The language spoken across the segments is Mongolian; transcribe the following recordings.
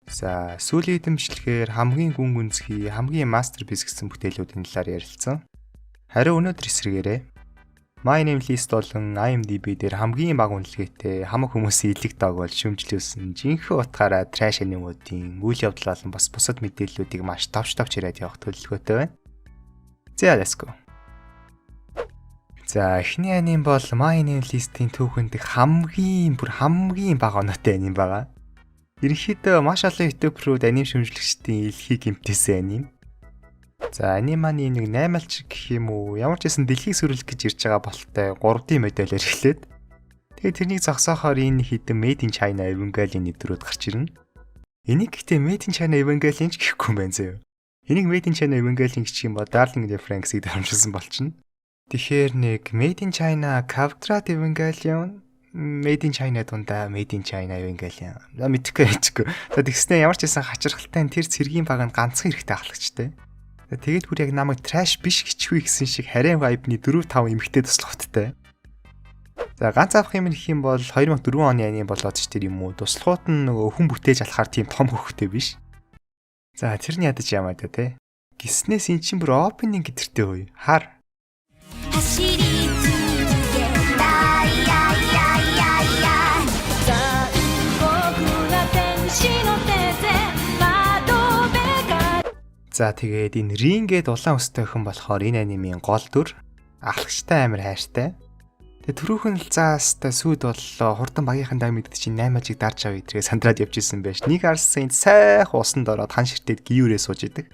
За, сүүлийн эдэмшлэгээр хамгийн гүн гүнзгий, хамгийн мастерпис гэсэн бүтээлүүдийн талаар ярилцсан. Харин өнөөдөр эсрэгээрээ My Name List болон IMDb дээр хамгийн бага үнэлгээтэй хамаг хүмүүсийн илэг дог бол шүмжлүүлсэн жинхэнэ утгаараа trash анимуудын үйл явдал болон бас бусад мэдээллүүдийг маш товч яриад явах төлөвлөгөөтэй байна. За, let's go. За, эхний аним бол My Name List-ийн түүхэнд хамгийн бага оноотой аним байгаа. Ерөнхийдөө маш олон ютуберүүд аним шүмжлэгчдийн илхийг гэмтээсэн аним. За, аниманы нэг 8-алч гэх юм уу, ямар ч байсан дэлхийг сүрэлэх гэж ирж байгаа болтой 3D модельээр эхлээд тэгээд тэрнийг зогсоохоор энэ хідэн Made in China Evangelion нэвтрүүд гарч ирнэ. Энийг гэхдээ Made in China Evangelion ч гэхгүй юм байна зөө. Энийг Made in China Evangelion гэх юм бол Darling in the Franxx-ийг дамжуулсан болчихно. Тэгэхээр нэг Made in China Quadrat Evangelion Made in China дундаа Made in China Evangelion. Мэдхгүй яачгүй. Тэгснээр ямар ч байсан хачирхалтай тэр цэргийн баг нь ганцхан хэрэгтэй ахлагчтай. Тэгээд бүр яг намайг trash биш гэчихгүй гэсэн шиг харийн vibe-ны 4-5 эмэгтэй туслахттай. За ганц авах юм гэх юм бол 2004 оны аним болоод ч тэр юм уу. Туслахууд нь нөгөө хүн бүтээж алхахаар тийм том хөхтэй биш. За тэр нь ядаж ямаа да те. Гиснээс эн чинь бүр opening гэдэртэй үе. Хар. За тэгээд энэ рингээд улаан өстэй хүн болохоор энэ анимын гол дүр ахлагчтай амар хайртай. Тэгээд түрүүхэн л заастаа сүйд боллоо хурдан багийнхан дай мэддэг чинь 8-ыг дарж авъя гэдгээ сандраад явж исэн байж. Нэг арсан энд сайхан усанд ороод хан ширтээд гиюрээ сууж идэг.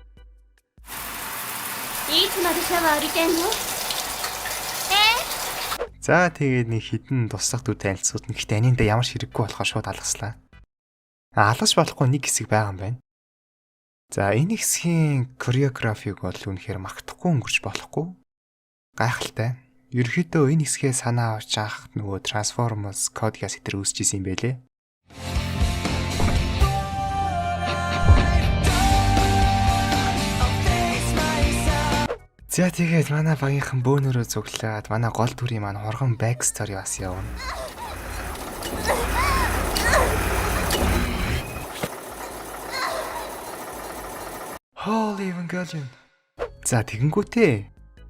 За тэгээд нэг хідэн туслах дүр танилцууд нь гэхдээ анимдаа ямар ширэггүй болохоо шууд алгаслаа. Алгаж болохгүй нэг хэсэг байгаа юм байна. За энэ хэсгийн кореографиг бол үнэхээр магтахгүй өнгөрч болохгүй. Гайхалтай. Ерөнхийдөө энэ хэсгээ санаа авч анх нөгөө Transformers кодгаас итэр үүсчихсэн юм байлээ. За тэгээд манай багийнхан бөөнөрөө зүглээд манай гол дүрийн маань хоргон backstory бас явна. Holy Evangelion. За тэгэнгүүтээ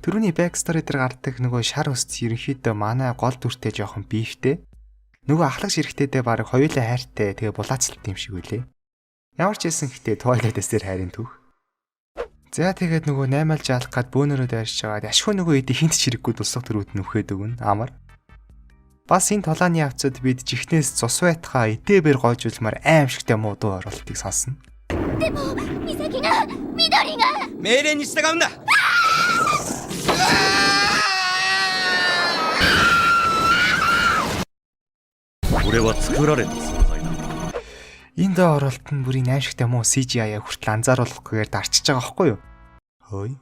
түрүүний backstory дээр гардаг нөгөө шар өсц ерөнхийдөө манай гол дүртэй жоохон бифтэй. Нөгөө ахлагч эрэхтэйдээ баг хоёулаа хайртай тэгээ булаацалт юм шиг үлээ. Ямар ч хэлсэн гэхдээ Twilight-аас дээр хайрын түүх. За тэгээд нөгөө 8-алж алах гад бөөнөрөө дайрч байгаа. Ашгүй нөгөө эдэ хинт чирэггүй туслах төрүүд нөхөөд өгнө амар. Бас энэ толооны авцад бид жихнээс цус байтхаа эдээбэр гойжулмаар аимшигтай муу дуу оруулалтыг сонсно. でもミサキが緑が命令に従うんだ。俺は作られた存在だ。 Энэ доо оролт нь бүрийн аимшигтай муу CGI-а хүртэл анзааруулахгүйгээр дарчиж байгаа байхгүй юу? Хөөе.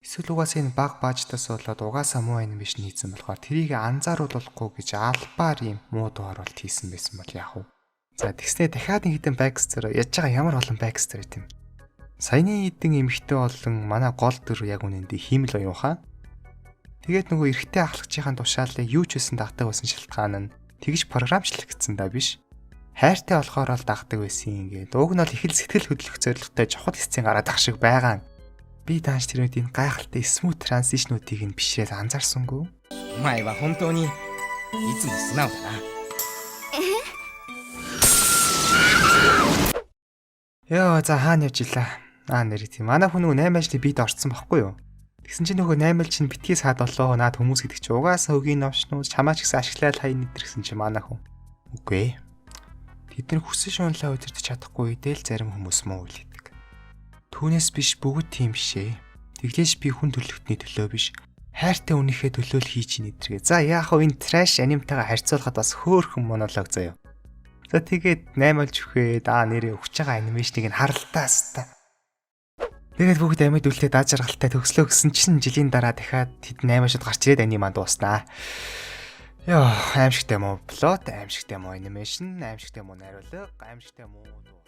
Эсвэл угаасаа энэ баг баажтаас болоод угаасаа муу анимашн хийсэн болохоор тэрийг анзааруулахгүй гэж албаар юм муу дуу оруулалт хийсэн байсан бол яах вэ? За тэгснэ дахиад нэг хэдэн backstory яаж байгаа ямар олон backstory тийм. Саяны хэдэн эмэгтэй болон манай гол дүр яг үнэндээ хиймэл оюухан. Тэгээд нөгөө эрэгтэй ахлагчийн тушаалыг юу ч байсан дагдаг байсан шалтгаан нь тэгж програмчлагдсан да биш. Хайртай болохоор л дагдаг байсан ингээд. Уг нь бол их л сэтгэл хөдлөх зорилготой жохот сцен гараад ах шиг байгаа. Би тааш тэрүүдийн гайхалтай smooth transition-уудыг нь бишрээд анзаарсангүй. お前は本当にいつも素直だな。 Яа за хаана явж илаа. Нэр тийм. Манай хүн нөгөө 8 ажлыг бид орцсон байхгүй юу? Тэгсэн чинь нөгөө 8 чинь битгий саад болоо наад хүмүүс гэдэг чи угаасаа хөгийн новшнууд чамаач гэсэн ашиглаад хаяа нэтэрсэн чинь манай хүн. Үгүй ээ. Тэд нар хүссэн шунлаа удирдах чадахгүй идэл зарим хүмүүс муу үл хийдэг. Түүнээс биш бүгд тийм бишээ. Тэглээш би хүн төлөвтний төлөө биш. Хайртай үнийхээ төлөө л хийж нэтэргээ. За яах вэ энэ trash анимтайгаа харьцуулахад бас хөөхөн монолог заяа. За тэгээд 8 олж өгөхээд нэрээ өгч байгаа анимашныг нь харалтаас та. Тэгээд бүгд амьд үлдээ дааж жаргалтай төгслөө гэсэн чинь жилийн дараа дахиад тэд 8-шд гарч ирээд анимаа дууснаа. Яа, аимшигтай муу плот, аимшигтай муу анимашн, аимшигтай муу найруулга, аимшигтай муу дуу.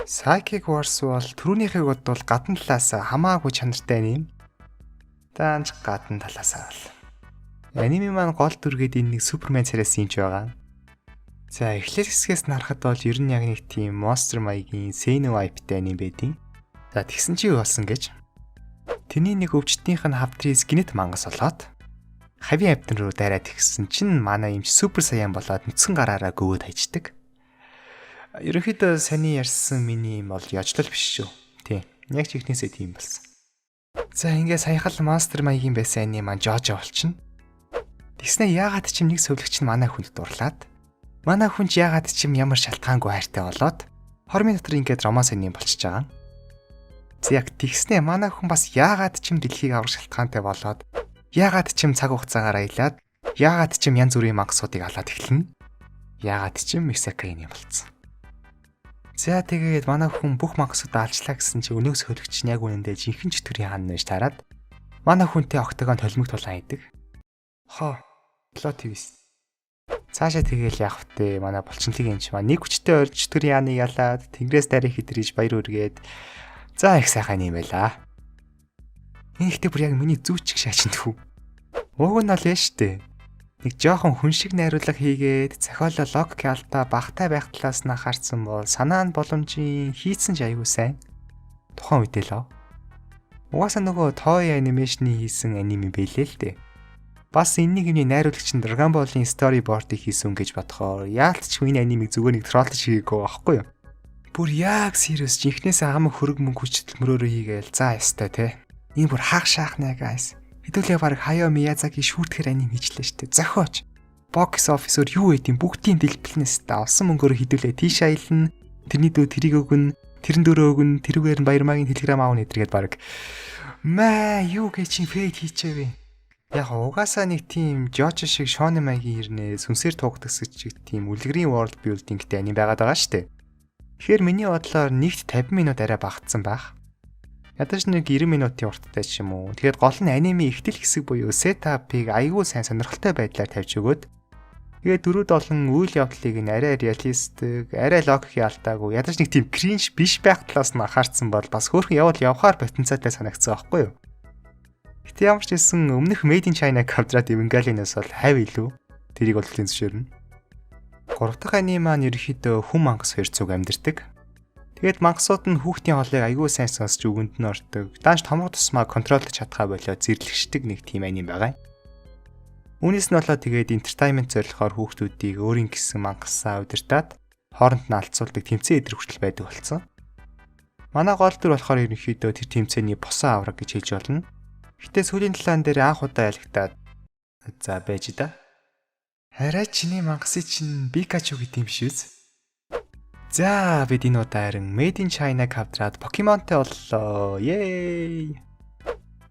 Psychic Wars бол түрүүнийхийг бодвол гадна талаас хамаагүй чанартай аним. Даанч гадна талаас бол. Аними маань гол дүргээд энэ нэг Супермен царайс юм ч байгаа. За эхлэл хэсгээс нарахад бол ер нь яг нэг тийм Monster маягийн Seno vibe-тэй аним байдیں۔ За тэгсэн чи юу болсон гэж? Тэрний нэг өвчтнийх нь хавдрын скинет мангас болоод хавийн амтан руу дайраад ихсэн чинь манай юм супер саяан болоод нүцгэн гараараа гөвөөд хайждаг. Ерөнхийдөө саний ярьсан миний юм бол яжлал биш шүү. Тийм. Яг ч ихнээсээ тийм болсон. За ингээ саяхал Monster маягийн байсан аним маань Жожо болчихно. Тэгснэ яагаад ч юм нэг сөвлөгч нь манай хүнд дурлаад манай хүн ч яагаад ч юм ямар шалтгаангүй хайртай болоод хормын дотор ингээд романс аним болчихж байгаа. Яг тэгснэ манай хүн бас яагаад ч юм дэлхийг аврах шалтгаантай болоод яагаад ч юм цаг хугацаагаар аялаад яагаад ч юм янз бүрийн мангасуудыг алаад эхэлнэ. Яагаад ч юм Исакаины болцсон. За тэгээд манай хүн бүх мангасуудаа алчлаа гэсэн чи өнөөс хөлөгч нь яг үнэндээ жинхэнэ ч төрийн хаан нэж тараад манай хүнтэй октогон толмиг тулаан идэг. Плот твист. Цаашаа тэгээл явах вэ манай булчинлыг юмч маа нэг хүчтэй орж төрийн хааныг ялаад тэнгэрээс дарих хэдрийж баяр үргээд за их сайхан юм байла. Энэ ихтэй бүр яг миний зүүчиг шаачнд хүү. Уг нь бол яа штэ. Нэг жоохон хүн шиг найруулга хийгээд зохиолоо логик алдаа багтай байх талаас нь анхаарсан бол санаа нь боломжийн хийцэн ч аягүй сайн. Тухайн үедээ л. Угаасаа нөгөө Toei Animation-ы хийсэн аниме байлээ л дээ. Бас энэний хэмний найруулагч нь Dragon Ball-ийн storyboard-ыг хийсэн гэж бодохоор яалтч энэ анимыг зүгээр нэг троллж хийгээгүй байхгүй юу? Бүр яг serious жинхнээсээ ам хөрөг мөнгө хүчтэлмөрөөрөө хийгээл за ястай те. Энэ бүр хаах шаахнаа guys. Хэдүүлээ баг Hayao Miyazaki шүүртгэр аним хийжлээ штэ. Зохиоч. Box office-оор юу хийдэм бүгдийн дэлбэлнээс та олсон мөнгөөр хэдүүлээ тийш аялна. Тэрний дөө тэрийг өгнө. Тэрэн дөрөө өгнө. Тэрүүгээр нь баярмаагийн телеграм аавна эдэргээд баг. Маа юу гэж чи фейд хийчихвэ. Яг угаасаа нэг тийм Жожо шиг Shonen маягийн ирнэ сүнсээр тугдагсч шиг тийм үлгэрийн world building-тэй аним байгаад байгаа штэ. Тэгэхээр миний бодлоор нэгт 50 минут арай багтсан байх. Ядаж нэг 90 минутын урттай ч юм уу. Тэгэхээр гол нь аниме ихтэл хэсэг буюу сетапыг айгүй сайн сонирхолтой байдлаар тавьж өгөөд тэгээд дөрүүд олон үйл явдлыг нь арай реалистик, арай логикийн алдаагүй ядаж нэг тийм кринж биш байх талаас нь анхаарсан бол бас хөөрхөн явахаар потенциалтай санагдсан байхгүй юу? Гэтэ ямар ч хэлсэн өмнөх Made in China квадрат Evangelion-оос бол хав илүү. Тэрийг бол зөвшөөрнө. 3 дахь аниме маань ерөөхдөө хүн мангас 200 амьдэрдэг. Тэгээд мангасууд нь хүүхдийн хоолыг аягүй сайн сонсч өгөнд нь ортог. Даанч томог тусмаа контролдож чадхаа болоод зэрлэгшдэг нэг тийм аниме байгаа. Үүнээс нь болоод тэгээд entertainment зорилгоор хүүхдүүдийг өөрийн гэсэн мангасаа удирдаад хооронд нь алцуулдаг тэмцээн эдэр хүртэл байдаг болсон. Манай гол дүр болохоор ерөнхийдөө тэр тэмцээний босон авраг гэж хэлж болно. Гэтэ сүүлийн талаан дээр анх удаа ялгтаад за байж да. Хараа чиний мангасыг чинь Пикачу гэдэг юм биш үү? За бид энэ удаа харин Made in China квадрат Покемонтэй боллоо. Yay!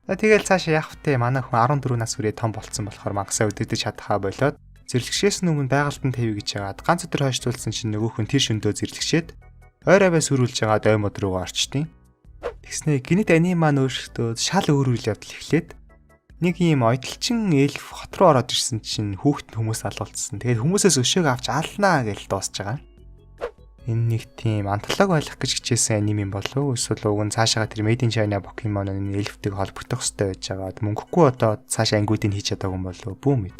Тэгэл цаашаа явах вэ? Манай хүн 14 нас хүрээ том болцсон болохоор мангасаа өдөрдөж чадхаа болоод зэрлэгшээс өмнө байгальтанд тавь гэж яагаад ганц өдөр хойшлуулсан чинь нөгөө хүн тэр шөндөө зэрлэгшээд ойр аваа сүрүүлж байгаа доймод руу орчтیں۔ Тэгснэ гинэт аним маань өөрсдөө шал өөр үйл явдал эхлээд нэг ийм ойдолчин эльф хот руу ороод ирсэн чинь хүүхэд хүмүүс алуулсан. Тэгээд хүмүүсээс өшөөг авч алнаа гэж дуусч байгаа. Энэ нэг тийм антологи байх гэж хичээсэн аним юм болов уу? Эсвэл уг нь цаашаа тэр Made in China Pokemon-ын эльфтэйг холбогдох хэрэгтэй байж байгаад мөнгөгүй одоо цаашаа ангиудыг хийж чадаагүй юм болов уу? Бүүм мэд.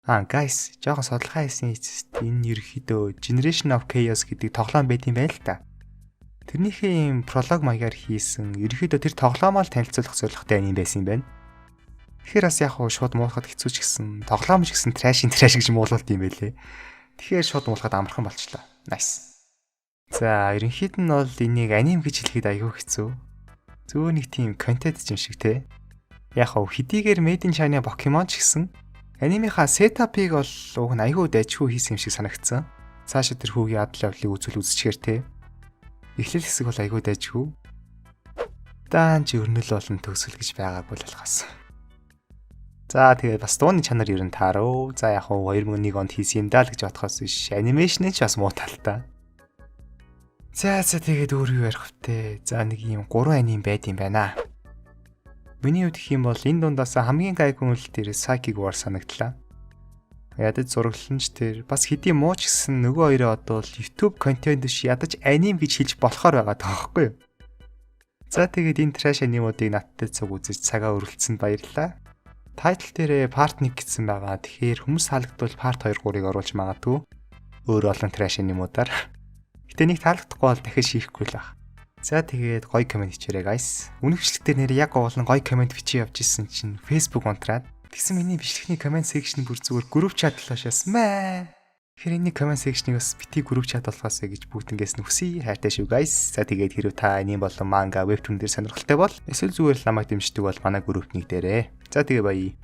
Guys, жоохон судалгаа хийсэн эцэст энэ ерөөхдөө Generation of Chaos гэдэг тоглоом байт юм байна л та. Тэрнийхээ юм пролог маягаар хийсэн ерөөхдөө тэр тоглоомоо л танилцуулах зорилготой аним байсан юм байна. Тэгэхээр бас яг шууд муухад хэцүү ч гэсэн тоглоом ч гэсэн трэш гэж муулалт юм байлээ. Тэгэхээр шууд муулахад амархан болчлоо. Nice. За, ерөнхийд нь бол энийг аним гэж хэлэхэд аюу хэцүү. Зөө нэг тийм контент юм шиг те. Яг хэдийгээр Made in China Pokemon ч гэсэн анимийнхаа сетапыг бол уг нь аюу дайчгүй хийсэн юм шиг санагдсан. Цаашаа тэр хүүгийн адал явдлыг үзчихээр те. Эхлэл хэсэг бол аюу дайчгүй. Даанч өрнөл болон төгсөл гэж байгаагүй л болохоос. За тэгээд бас дууны чанар ер нь тааруу. За яг 2001 онд хийсэн юм даа л гэж бодохоос биш. Анимашн нь ч бас муу талтай. За тэгээд өөр юу ярих вэ? За нэг юм 3 аним байд юм байна. Миний хувьд гэх юм бол энэ дундаас хамгийн гайгүй үйл дээр Psychic War санагдлаа. Ядаж зураглалч тэр бас хэдий муу ч гэсэн нөгөө хоёроо одоо л YouTube контент биш ядаж аним гэж хэлж болохоор байгаа таахгүй юу? За тэгээд энэ trash анимуудыг надтай цуг үзэж цагаа өрөвлцсөнд баярлалаа. Тайтл дээрээ part 1 гэсэн байгаа. Тэгэхээр хүмүүс таалагдвал part 2 3-ыг оруулж магадгүй. Өөр олон trash юмудаар. Гэтэ нэг таалагдахгүй бол дахиж шийхгүй л баг. За тэгээд гоё комент хийчээрэй guys. Үнэхчлэгтэр нэр яг олон гоё комент бичиж явж исэн чинь Facebook унтраад тэгсэн миний бичлэгний комент section бүр зүгээр group chat болоошоос маа. Тэгэхээр энэ комент section-ыг бас бити group chat болгоосэй гэж бүгднгээс нүсий хайртай шүү guys. За тэгээд хэрв та энэ болон манга webtoon дээр сонирхолтой бол эсвэл зүгээр ламаг дэмждэг бол манай group-ник дээрээ. За тэгээ баяа.